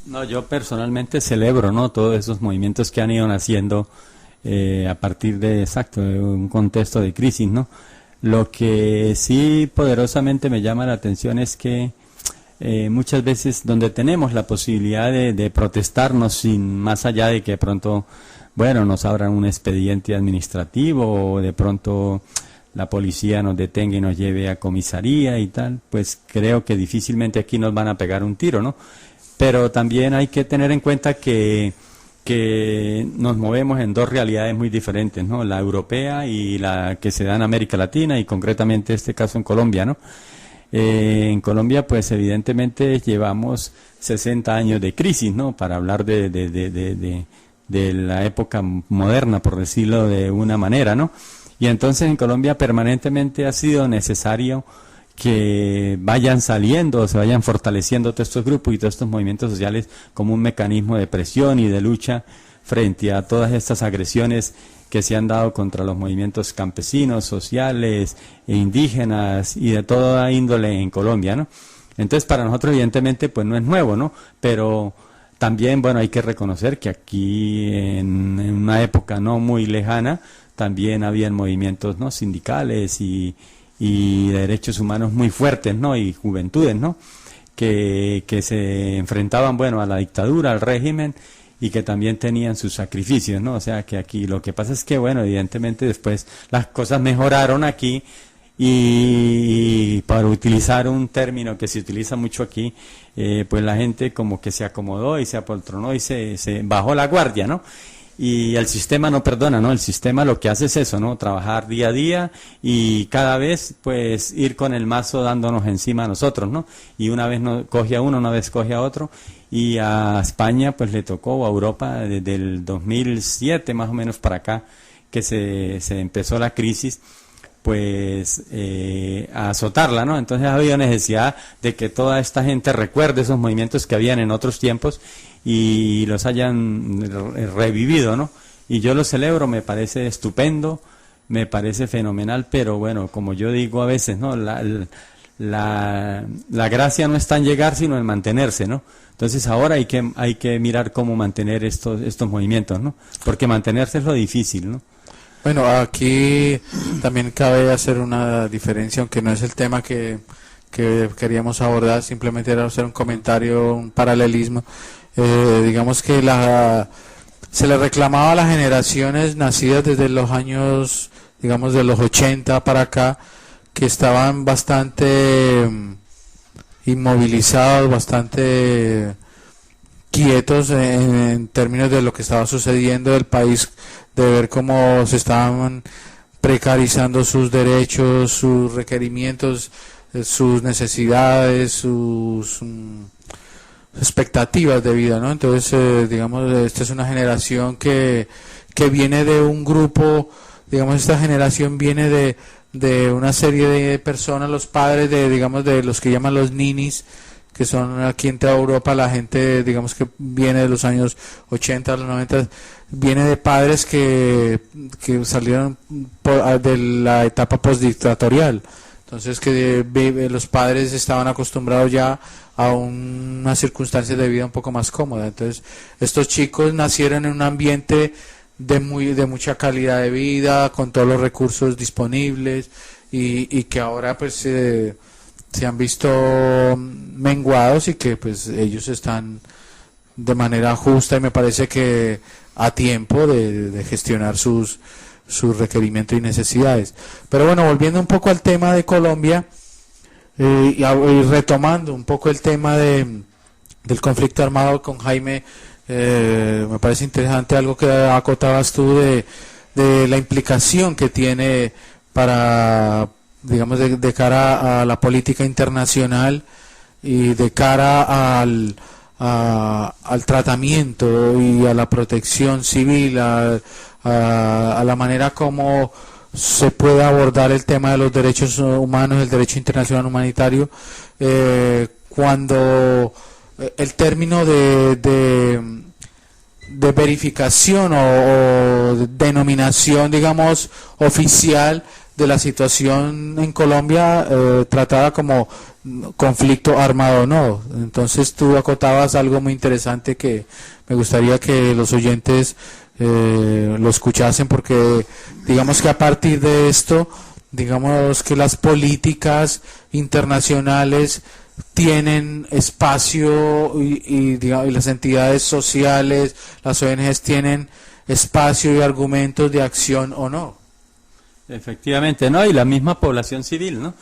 No, yo personalmente celebro, ¿no? Todos esos movimientos que han ido naciendo a partir de, exacto, de un contexto de crisis, ¿no? Lo que sí poderosamente me llama la atención es que muchas veces donde tenemos la posibilidad de protestarnos sin más allá de que de pronto, bueno, nos abran un expediente administrativo o de pronto la policía nos detenga y nos lleve a comisaría y tal, pues creo que difícilmente aquí nos van a pegar un tiro, ¿no? Pero también hay que tener en cuenta que nos movemos en dos realidades muy diferentes, ¿no? La europea y la que se da en América Latina y concretamente este caso en Colombia, ¿no? En Colombia, pues evidentemente llevamos 60 años de crisis, ¿no? Para hablar de la época moderna, por decirlo de una manera, ¿no? Y entonces en Colombia permanentemente ha sido necesario que vayan saliendo, se vayan fortaleciendo todos estos grupos y todos estos movimientos sociales como un mecanismo de presión y de lucha frente a todas estas agresiones que se han dado contra los movimientos campesinos, sociales e indígenas y de toda índole en Colombia, ¿no? Entonces para nosotros evidentemente pues no es nuevo, ¿no? Pero también, bueno, hay que reconocer que aquí en una época no muy lejana también habían movimientos, ¿no? Sindicales y de derechos humanos muy fuertes, ¿no? Y juventudes, ¿no? Que se enfrentaban, bueno, a la dictadura, al régimen, y que también tenían sus sacrificios, ¿no? O sea, que aquí lo que pasa es que, bueno, evidentemente después las cosas mejoraron aquí y para utilizar un término que se utiliza mucho aquí, pues la gente como que se acomodó y se apoltronó y se bajó la guardia, ¿no? Y el sistema no perdona, ¿no? El sistema lo que hace es eso, ¿no? Trabajar día a día y cada vez, pues, ir con el mazo dándonos encima a nosotros, ¿no? Y una vez no, coge a uno, una vez coge a otro. Y a España, pues, le tocó, o a Europa, desde el 2007 más o menos para acá, que se empezó la crisis, pues, a azotarla, ¿no? Entonces ha habido necesidad de que toda esta gente recuerde esos movimientos que habían en otros tiempos y los hayan revivido, ¿no? Y yo lo celebro, me parece estupendo, me parece fenomenal, pero bueno, como yo digo a veces, ¿no? La gracia no está en llegar, sino en mantenerse, ¿no? Entonces ahora hay que mirar cómo mantener estos movimientos, ¿no? Porque mantenerse es lo difícil, ¿no? Bueno, aquí también cabe hacer una diferencia, aunque no es el tema que queríamos abordar, simplemente era hacer un comentario, un paralelismo. Digamos que se le reclamaba a las generaciones nacidas desde los años, digamos, de los 80 para acá, que estaban bastante inmovilizados, bastante quietos en términos de lo que estaba sucediendo del país, de ver cómo se estaban precarizando sus derechos, sus requerimientos, sus necesidades, sus expectativas de vida, ¿no? Entonces, digamos, esta es una generación que viene de un grupo, digamos, esta generación viene de una serie de personas, los padres digamos, de los que llaman los ninis, que son aquí en toda Europa, la gente, digamos, que viene de los años 80 a los 90, viene de padres que salieron de la etapa postdictatorial. Entonces, que los padres estaban acostumbrados ya a unas circunstancias de vida un poco más cómodas. Entonces, estos chicos nacieron en un ambiente de mucha calidad de vida, con todos los recursos disponibles, y que ahora pues se han visto menguados, y que pues ellos están de manera justa y me parece que a tiempo de gestionar sus requerimientos y necesidades. Pero bueno, volviendo un poco al tema de Colombia, y retomando un poco el tema del conflicto armado con Jaime, me parece interesante algo que acotabas tú de la implicación que tiene para, digamos, de cara a la política internacional y de cara al tratamiento y a la protección civil, a la manera como se puede abordar el tema de los derechos humanos, el derecho internacional humanitario, cuando el término de verificación o denominación, digamos, oficial de la situación en Colombia, tratada como conflicto armado o no. Entonces tú acotabas algo muy interesante que me gustaría que los oyentes lo escuchasen, porque digamos que a partir de esto, digamos que las políticas internacionales tienen espacio digamos, y las entidades sociales, las ONGs tienen espacio y argumentos de acción o no. Efectivamente, ¿no? Y la misma población civil, ¿no?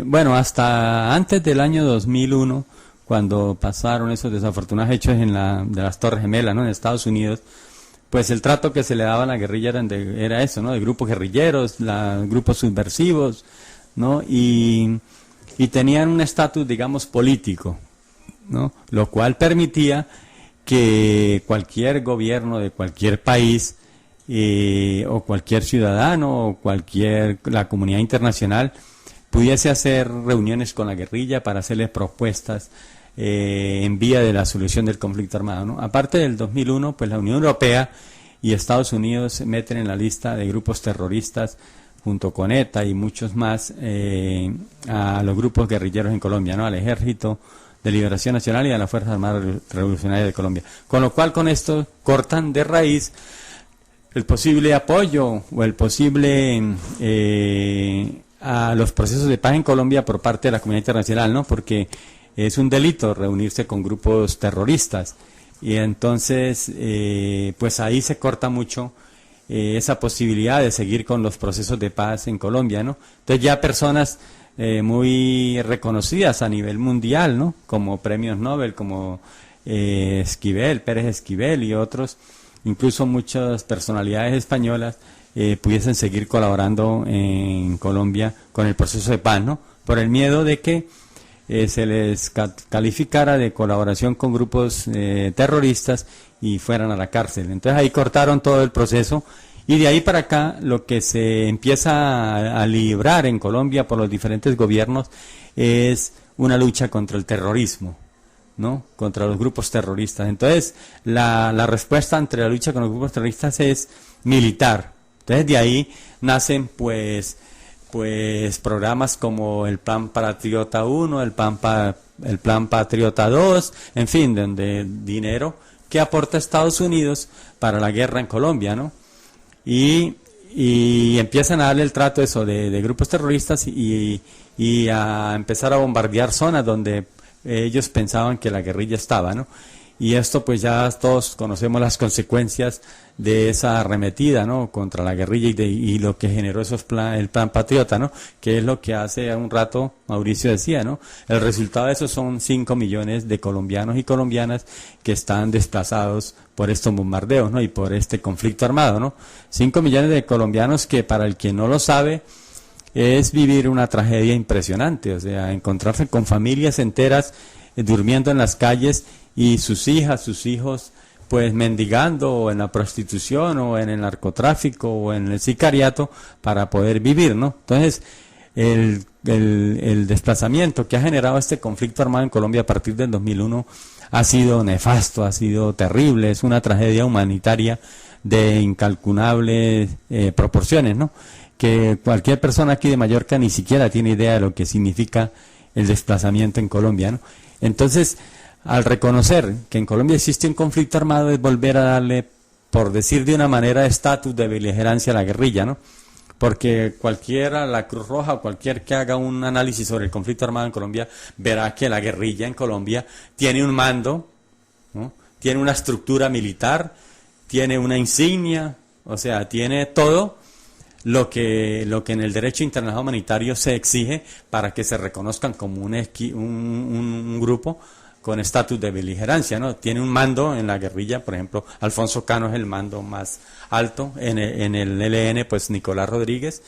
Bueno, hasta antes del año 2001, cuando pasaron esos desafortunados hechos de las Torres Gemelas, ¿no? En Estados Unidos, pues el trato que se le daba a la guerrilla era eso, ¿no? De grupos guerrilleros, grupos subversivos, ¿no? Y tenían un estatus, digamos, político, ¿no? Lo cual permitía que cualquier gobierno de cualquier país o cualquier ciudadano o la comunidad internacional pudiese hacer reuniones con la guerrilla para hacerles propuestas en vía de la solución del conflicto armado, ¿no? Aparte del 2001, pues la Unión Europea y Estados Unidos se meten en la lista de grupos terroristas junto con ETA y muchos más a los grupos guerrilleros en Colombia, ¿no? Al Ejército de Liberación Nacional y a las Fuerzas Armadas Revolucionarias de Colombia. Con lo cual, con esto cortan de raíz el posible apoyo o el posible a los procesos de paz en Colombia por parte de la comunidad internacional, ¿no? Porque es un delito reunirse con grupos terroristas y entonces pues ahí se corta mucho esa posibilidad de seguir con los procesos de paz en Colombia, ¿no? Entonces ya personas muy reconocidas a nivel mundial, ¿no? Como premios Nobel, como Pérez Esquivel y otros, incluso muchas personalidades españolas pudiesen seguir colaborando en Colombia con el proceso de paz, ¿no? Por el miedo de que se les calificara de colaboración con grupos terroristas y fueran a la cárcel. Entonces ahí cortaron todo el proceso y de ahí para acá lo que se empieza a librar en Colombia por los diferentes gobiernos es una lucha contra el terrorismo, ¿no? Contra los grupos terroristas. Entonces la respuesta ante la lucha con los grupos terroristas es militar. Entonces de ahí nacen pues programas como el Plan Patriota 1, el Plan Patriota 2, en fin, donde dinero que aporta Estados Unidos para la guerra en Colombia, ¿no? Y empiezan a darle el trato eso de grupos terroristas y a empezar a bombardear zonas donde ellos pensaban que la guerrilla estaba, ¿no? Y esto pues ya todos conocemos las consecuencias de esa arremetida, ¿no? Contra la guerrilla y lo que generó el Plan Patriota, ¿no? Que es lo que hace un rato Mauricio decía, ¿no? El resultado de eso son 5 millones de colombianos y colombianas que están desplazados por estos bombardeos, ¿no? Y por este conflicto armado, ¿no? 5 millones de colombianos que, para el que no lo sabe, es vivir una tragedia impresionante, o sea, encontrarse con familias enteras durmiendo en las calles y sus hijas, sus hijos, pues mendigando o en la prostitución o en el narcotráfico o en el sicariato para poder vivir, ¿no? Entonces, el desplazamiento que ha generado este conflicto armado en Colombia a partir del 2001 ha sido nefasto, ha sido terrible, es una tragedia humanitaria de incalculables proporciones, ¿no? Que cualquier persona aquí de Mallorca ni siquiera tiene idea de lo que significa el desplazamiento en Colombia, ¿no? Entonces, al reconocer que en Colombia existe un conflicto armado es volver a darle, por decir de una manera, estatus de beligerancia a la guerrilla, ¿no? Porque cualquiera, la Cruz Roja o cualquier que haga un análisis sobre el conflicto armado en Colombia, verá que la guerrilla en Colombia tiene un mando, ¿no? Tiene una estructura militar, tiene una insignia, o sea, tiene todo lo que en el derecho internacional humanitario se exige para que se reconozcan como un grupo con estatus de beligerancia, ¿no? Tiene un mando en la guerrilla, por ejemplo, Alfonso Cano es el mando más alto, en el ELN, pues Nicolás Rodríguez,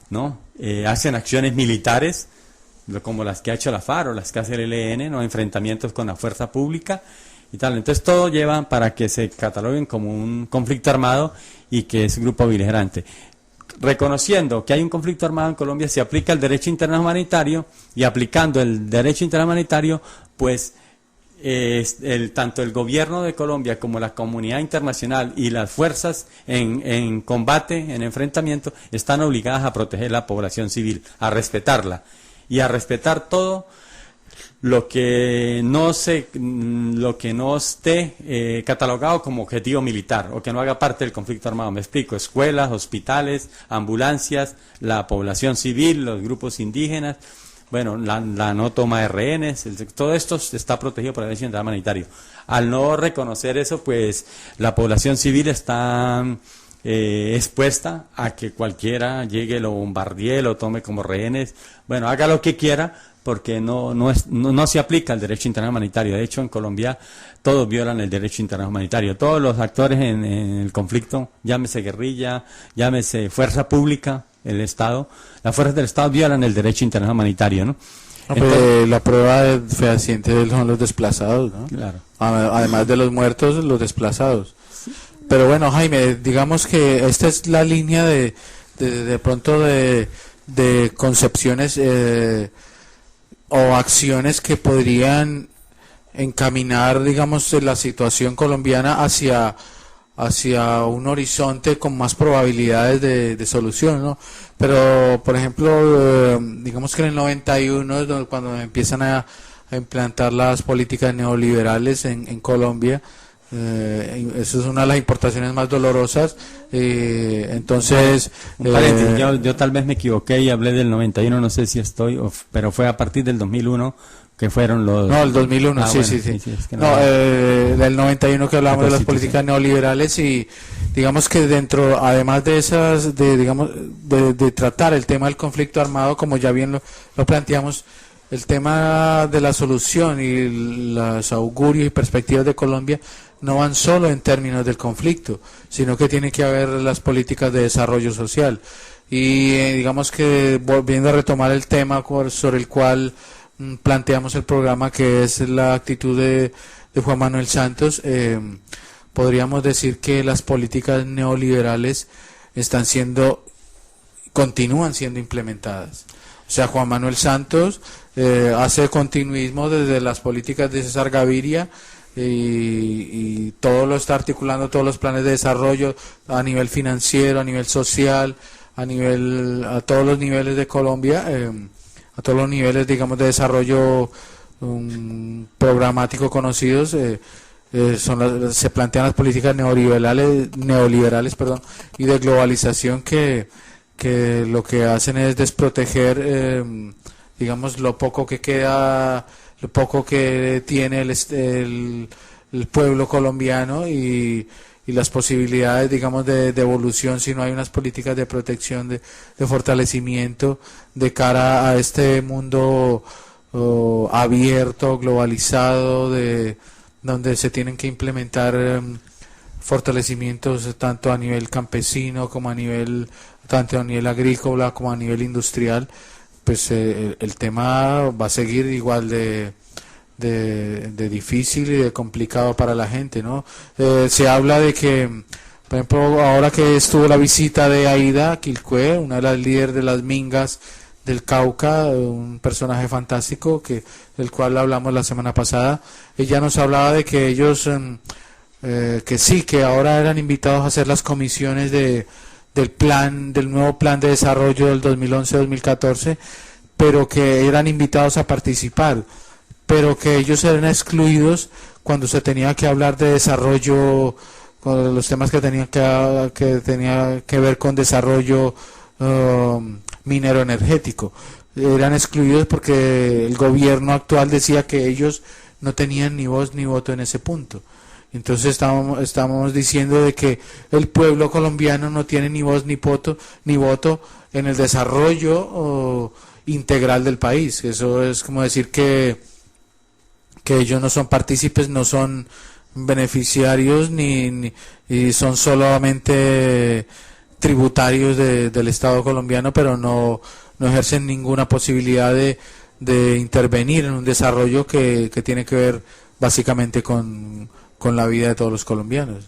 ¿no? Hacen acciones militares, como las que ha hecho la FARC o las que hace el ELN, ¿no? Enfrentamientos con la fuerza pública y tal. Entonces todo lleva para que se cataloguen como un conflicto armado y que es grupo beligerante. Reconociendo que hay un conflicto armado en Colombia, se aplica el derecho internacional humanitario y aplicando el derecho internacional humanitario, pues tanto el gobierno de Colombia como la comunidad internacional y las fuerzas en combate, en enfrentamiento, están obligadas a proteger la población civil, a respetarla. y a respetar todo lo que no esté catalogado como objetivo militar o que no haga parte del conflicto armado. Me explico: escuelas, hospitales, ambulancias, la población civil, los grupos indígenas, bueno, la no toma de rehenes, todo esto está protegido por el derecho internacional humanitario. Al no reconocer eso, pues la población civil está expuesta a que cualquiera llegue, lo bombardee, lo tome como rehenes, bueno, haga lo que quiera, porque no se aplica el derecho internacional humanitario. De hecho, en Colombia todos violan el derecho internacional humanitario. Todos los actores en el conflicto, llámese guerrilla, llámese fuerza pública, el Estado, las fuerzas del Estado violan el derecho internacional humanitario, ¿no? Entonces, la prueba fehaciente son los desplazados, ¿no? Claro. Además de los muertos, los desplazados. Pero bueno, Jaime, digamos que esta es la línea de pronto de concepciones o acciones que podrían encaminar, digamos, la situación colombiana hacia un horizonte con más probabilidades de solución, ¿no? Pero, por ejemplo, digamos que en el 91, cuando empiezan a implantar las políticas neoliberales en Colombia, eso es una de las importaciones más dolorosas. Entonces, yo tal vez me equivoqué y hablé del 91, no sé si pero fue a partir del 2001 que fueron los... No, el 2001, sí. Es que del 91 que hablamos de las políticas neoliberales, y digamos que dentro, además de esas, de tratar el tema del conflicto armado, como ya bien lo planteamos, el tema de la solución y los augurios y perspectivas de Colombia no van solo en términos del conflicto, sino que tiene que haber las políticas de desarrollo social. Y digamos que, volviendo a retomar el tema sobre el cual planteamos el programa, que es la actitud de Juan Manuel Santos, podríamos decir que las políticas neoliberales continúan siendo implementadas. O sea, Juan Manuel Santos hace continuismo desde las políticas de César Gaviria, y todo lo está articulando, todos los planes de desarrollo a nivel financiero, a nivel social, a todos los niveles de Colombia, a todos los niveles, digamos, de desarrollo programático conocidos. Se plantean las políticas neoliberales, y de globalización que lo que hacen es desproteger, digamos, lo poco que queda, lo poco que tiene el pueblo colombiano, y las posibilidades, digamos, de evolución, si no hay unas políticas de protección, de fortalecimiento de cara a este mundo abierto, globalizado, donde se tienen que implementar fortalecimientos tanto a nivel campesino como tanto a nivel agrícola como a nivel industrial. Pues el tema va a seguir igual de difícil y de complicado para la gente, ¿no? Se habla de que, por ejemplo, ahora que estuvo la visita de Aida Quilcue, una de las líderes de las Mingas del Cauca, un personaje fantástico del cual hablamos la semana pasada, ella nos hablaba de que ellos, que ahora eran invitados a hacer las comisiones del nuevo plan de desarrollo del 2011-2014, pero que eran invitados a participar, pero que ellos eran excluidos cuando se tenía que hablar de desarrollo, con los temas que tenía que ver con desarrollo minero energético. Eran excluidos porque el gobierno actual decía que ellos no tenían ni voz ni voto en ese punto. Entonces estamos diciendo de que el pueblo colombiano no tiene ni voz ni voto en el desarrollo integral del país. Eso es como decir que ellos no son partícipes, no son beneficiarios, ni son solamente tributarios del Estado colombiano, pero no ejercen ninguna posibilidad de intervenir en un desarrollo que tiene que ver básicamente con la vida de todos los colombianos.